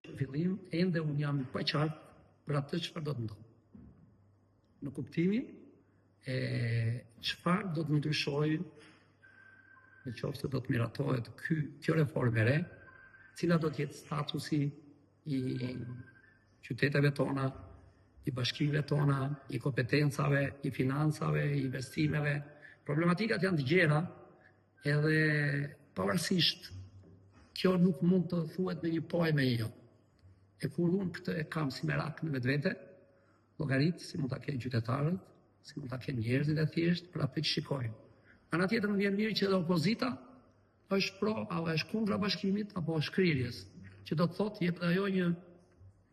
Në fillim, ende unë jam pa qartë për atë çfarë do të ndodhë. Në kuptimin e çfarë do të ndryshojë, në qoftë se do të miratohet kjo reformë e re, cila do të jetë statusi i qyteteve tona, i bashkive tona, i kompetencave, i financave, i investimeve. Problematikat janë të gjera, edhe pavarësisht kjo nuk mund të thuhet me një po e me një jo. E kur unë këtë e kam si merak në vetvete, llogaritë si mund ta kenë qytetarët, si mund ta kenë njerëzit e thjeshtë për atë që shikojnë. Ana tjetër më vjen mirë që edhe opozita është pro apo është kundra bashkimit apo shkrirjes, që do të thotë jep ajo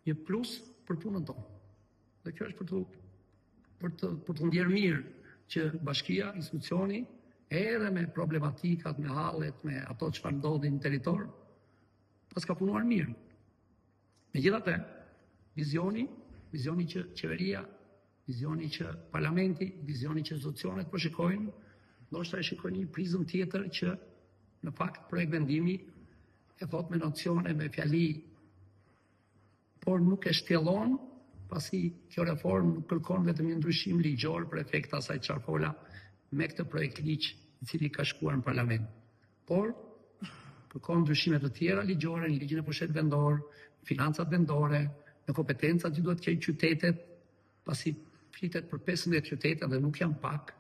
një plus për punën tonë. Dhe kjo është për të ndjerë mirë që bashkia, institucioni, edhe me problematikat, me hallet, me ato çfarë ndodhin në territor, pas ka punuar mirë. Megjithatë, vizioni që qeveria, vizioni që parlamenti, vizioni që institucionet po shikojnë, ndoshta e shikojnë një prizëm tjetër që në fakt projekt vendimi e thot me nocione, me fjali, por nuk e shtjellon, pasi kjo reformë nuk kërkon vetëm një ndryshim ligjor për efekt asaj çfarë fola me këtë projekt ligj i cili ka shkuar në parlament. Por kërkon ndryshime të tjera ligjore në ligjin e pushtetit vendor, financat vendore, në kompetencat që duhet të kenë qytetet, pasi flitet për 15 qytete dhe nuk janë pak.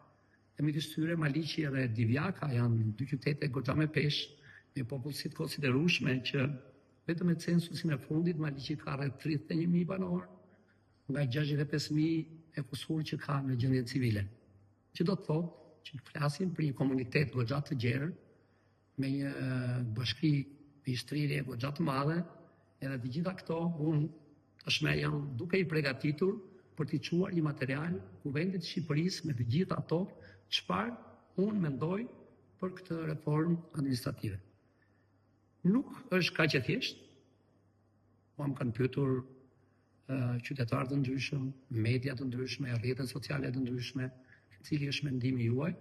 E midis tyre Maliqi edhe Divjaka janë dy qytete goxha me peshë, me popullsi të konsiderueshme që vetëm me censusin e fundit Maliqi ka rreth 31.000 banor, nga 65.000 e kusur që ka në gjendje civile. Që do të thotë që flasim për një komunitet goxha të gjerë, me një bashki me shtrirje goxha të madhe, edhe të gjitha këto unë tashmë jam duke i përgatitur për t'i çuar një material kuvendit të Shqipërisë me të gjitha ato çfarë unë mendoj për këtë reformë administrative. Nuk është kaq e thjeshtë. Më kanë pyetur qytetarë të ndryshëm, media të ndryshme, rrjetet sociale të ndryshme, cili është mendimi juaj.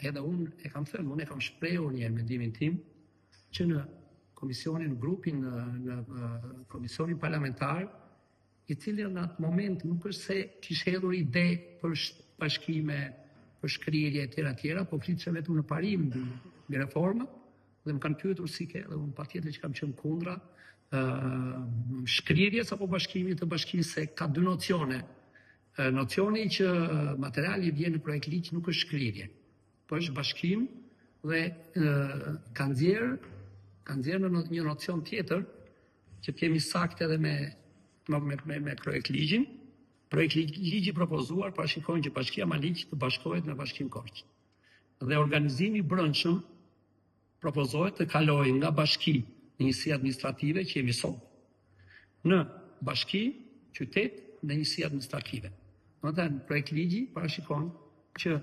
Edhe unë e kam thënë, unë e kam shprehur një mendimin tim që në komisionin, grupin, në komisionin parlamentar, i cili në atë moment nuk është se kishte hedhur ide për bashkime, për shkrirje etj, po flitse vetëm në parim me reforma, dhe më kanë pyetur si ke, dhe unë patjetër që kam qenë kundra shkrirjes apo bashkimit të bashkisë, se ka dy nocione. Nocioni që materiali vjen në projekt ligj nuk është shkrirje, po është bashkim dhe kanë nxjerrë në një nocion tjetër që kemi saktë edhe me projekt ligjin. Projekt ligji propozuar parashikon që Bashkia Maliq të bashkohet me Bashkinë Korçë. Dhe organizimi i brendshëm propozohet të kalojë nga bashki në njësi administrative që jemi sot, në bashki, qytet, në njësi administrative. Domethënë, projekt ligji parashikon që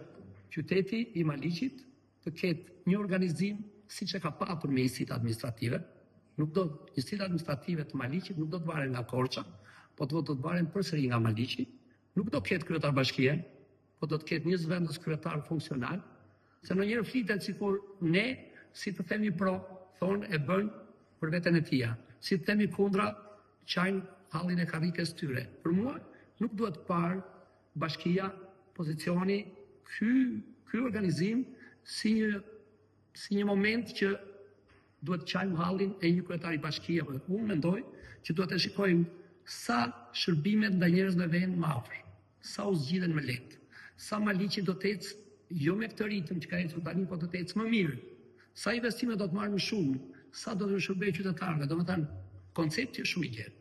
qyteti i Maliqit të ketë një organizim siç e ka patur me njësitë administrative. Njësitë administrative të Maliqit nuk do të varen nga Korça, po do të varen përsëri nga Maliqi. Nuk do të ketë kryetar bashkie, po do të ketë një zëvendës kryetar funksional, se ndonjëherë flitet sikur ne, si të themi pro, thonë e bëjnë për veten e tia. Si të themi kundra, qajnë hallin e karrikës tyre. Për mua nuk duhet parë bashkia, pozicioni, ky organizim si një moment që duhet qajmë hallin e një kryetari bashkie. Unë mendoj që duhet të shikojmë sa shërbimet ndaj njerëzve vjen më afër, sa u zgjidhen më lehtë, sa Maliqi do të ecë jo me këtë ritëm që ka ecur tani, po do të ecë më mirë, sa investime do të marrë më shumë, sa do të shërbejë qytetarëve. Domethënë, koncepti është shumë i gjerë.